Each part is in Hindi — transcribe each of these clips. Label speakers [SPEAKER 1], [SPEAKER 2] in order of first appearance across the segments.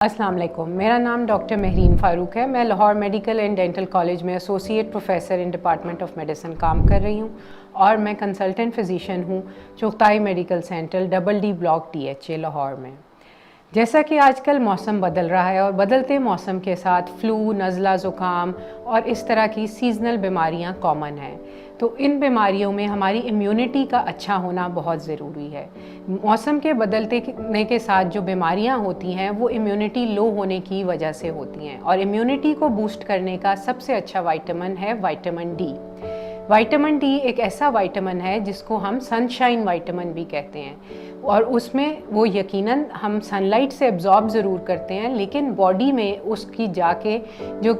[SPEAKER 1] अस्सलाम वालेकुम। मेरा नाम डॉक्टर महरीन फ़ारूक है। मैं Lahore medical and dental college में associate professor in department of medicine काम कर रही हूँ और मैं कंसल्टेंट फ़िज़िशियन हूँ Chughtai medical centre double D block DHA Lahore में। जैसा कि आजकल मौसम बदल रहा है और बदलते मौसम के साथ फ्लू, नज़ला, ज़ुकाम और इस तरह की सीज़नल बीमारियां कॉमन हैं, तो इन बीमारियों में हमारी इम्यूनिटी का अच्छा होना बहुत ज़रूरी है। मौसम के बदलने के साथ जो बीमारियां होती हैं वो इम्यूनिटी लो होने की वजह से होती हैं और इम्यूनिटी को बूस्ट करने का सबसे अच्छा विटामिन है विटामिन डी। विटामिन डी एक ऐसा विटामिन है जिसको हम सनशाइन विटामिन भी कहते हैं और उसमें वो यकीनन हम सनलाइट से एब्जॉर्ब ज़रूर करते हैं, लेकिन बॉडी में उसकी जाके जो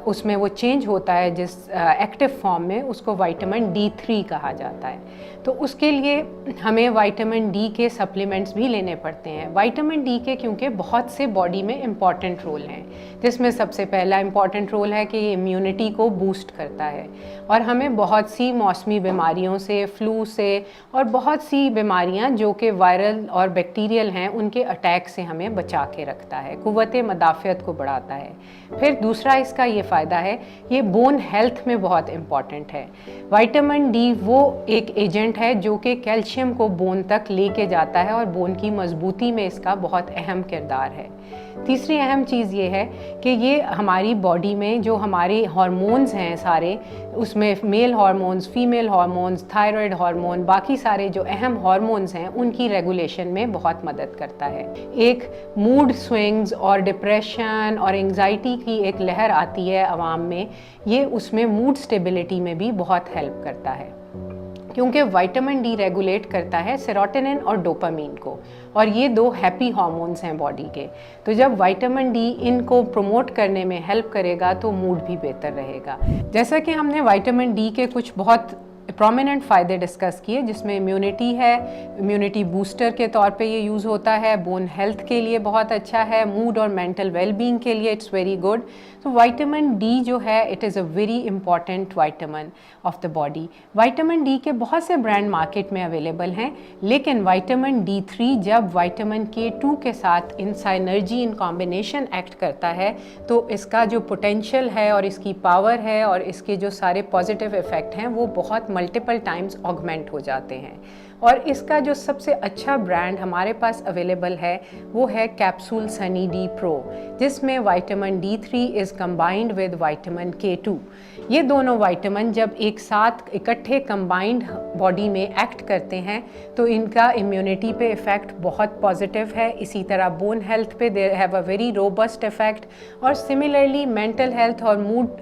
[SPEAKER 1] उसमें वो चेंज होता है जिस एक्टिव फॉर्म में, उसको विटामिन D3 कहा जाता है। तो उसके लिए हमें विटामिन डी के सप्लीमेंट्स भी लेने पड़ते हैं। विटामिन डी के क्योंकि बहुत से बॉडी में इम्पॉर्टेंट रोल हैं, जिसमें सबसे पहला इम्पॉर्टेंट रोल है कि ये इम्यूनिटी को बूस्ट करता है और हमें बहुत सी मौसमी बीमारियों से, फ्लू से और बहुत सी बीमारियां जो कि वायरल और बैक्टीरियल हैं उनके अटैक से हमें बचा के रखता है, क़ुव्वत मदाफ़ियत को बढ़ाता है। फिर दूसरा इसका ये फ़ायदा है, ये बोन हेल्थ में बहुत इम्पॉर्टेंट है। विटामिन डी वो एक एजेंट है जो कि कैल्शियम को बोन तक लेके जाता है और बोन की मजबूती में इसका बहुत अहम किरदार है। तीसरी अहम चीज़ ये है कि ये हमारी बॉडी में जो हमारे हार्मोन्स हैं सारे, उसमें male hormones, female hormones, thyroid hormone, बाकी सारे जो अहम हार्मोन्स हैं उनकी रेगुलेशन में बहुत मदद करता है। एक मूड स्विंग्स और डिप्रेशन और एंग्जाइटी की एक लहर आती है आवाम में, ये उसमें मूड स्टेबिलिटी में भी बहुत हेल्प करता है क्योंकि विटामिन डी रेगुलेट करता है सेरोटोनिन और डोपामीन को, और ये दो हैप्पी हार्मोन्स हैं बॉडी के। तो जब विटामिन डी इनको प्रमोट करने में हेल्प करेगा तो मूड भी बेहतर रहेगा। जैसा कि हमने विटामिन डी के कुछ बहुत प्रोमिनेंट फ़ायदे डिस्कस किए, जिसमें इम्यूनिटी है, इम्यूनिटी बूस्टर के तौर पे ये यूज़ होता है, बोन हेल्थ के लिए बहुत अच्छा है, मूड और मेंटल वेलबींग के लिए इट्स वेरी गुड। तो विटामिन डी जो है it is a very important vitamin of the body. Vitamin D के बहुत से ब्रांड मार्केट में अवेलेबल हैं, लेकिन विटामिन D3 जब विटामिन K2 के साथ इन साइनर्जी इन कॉम्बिनेशन एक्ट करता है तो इसका जो पोटेंशियल है और इसकी पावर है और इसके जो सारे पॉजिटिव इफ़ेक्ट हैं वो बहुत मल्टीपल टाइम्स ऑगमेंट हो जाते हैं। और इसका जो सबसे अच्छा ब्रांड हमारे पास अवेलेबल है वो है कैप्सूल सनी डी प्रो, जिसमें vitamin D3 is combined with vitamin K2। ये दोनों विटामिन जब एक साथ इकट्ठे कंबाइंड बॉडी में एक्ट करते हैं तो इनका इम्यूनिटी पे इफ़ेक्ट बहुत पॉजिटिव है। इसी तरह बोन हेल्थ पे they have a very robust effect, और सिमिलरली मेंटल हेल्थ और मूड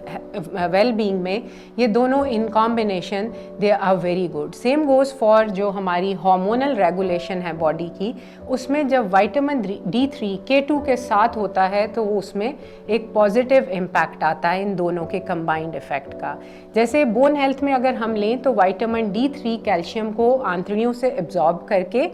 [SPEAKER 1] वेलबींग में ये दोनों in combination they are very good. Same goes for जो हमारी हार्मोनल रेगुलेशन है बॉडी की, उसमें जब विटामिन D3 K2 के साथ होता है तो उसमें एक पॉजिटिव इम्पैक्ट आता है इन दोनों के कंबाइंड इफ़ेक्ट का। जैसे बोन हेल्थ में अगर हम लें तो विटामिन D3 कैल्शियम को आंतड़ियों से एब्जॉर्ब करके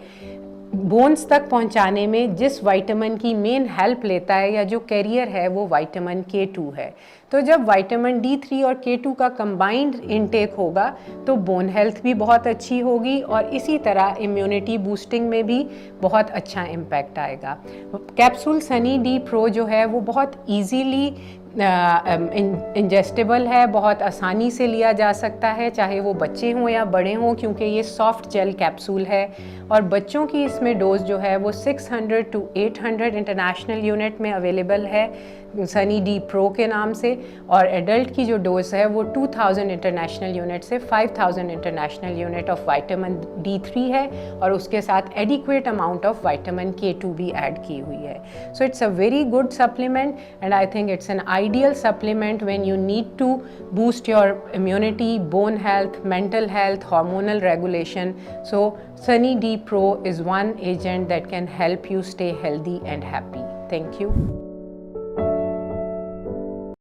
[SPEAKER 1] बोन्स तक पहुंचाने में जिस विटामिन की मेन हेल्प लेता है या जो कैरियर है वो विटामिन K2 है। तो जब विटामिन D3 और K2 का कंबाइंड इनटेक होगा तो बोन हेल्थ भी बहुत अच्छी होगी और इसी तरह इम्यूनिटी बूस्टिंग में भी बहुत अच्छा इम्पैक्ट आएगा। कैप्सूल सनी डी प्रो जो है वो बहुत ईजीली इंजेस्टेबल है, बहुत आसानी से लिया जा सकता है, चाहे वो बच्चे हों या बड़े हों, क्योंकि ये सॉफ्ट जेल कैप्सूल है। और बच्चों की इसमें डोज जो है वो 600 to 800 इंटरनेशनल यूनिट में अवेलेबल है सनी डी प्रो के नाम से, और एडल्ट की जो डोज है वो 2000 इंटरनेशनल यूनिट से 5000 international unit of vitamin D3 है, और उसके साथ adequate amount of vitamin K2 भी ऐड की हुई है। So it's a very good supplement and I think it's an ideal supplement when you need to boost your immunity, bone health, mental health, hormonal regulation. So Sunny D Pro is one agent that can help you stay healthy and happy. Thank you.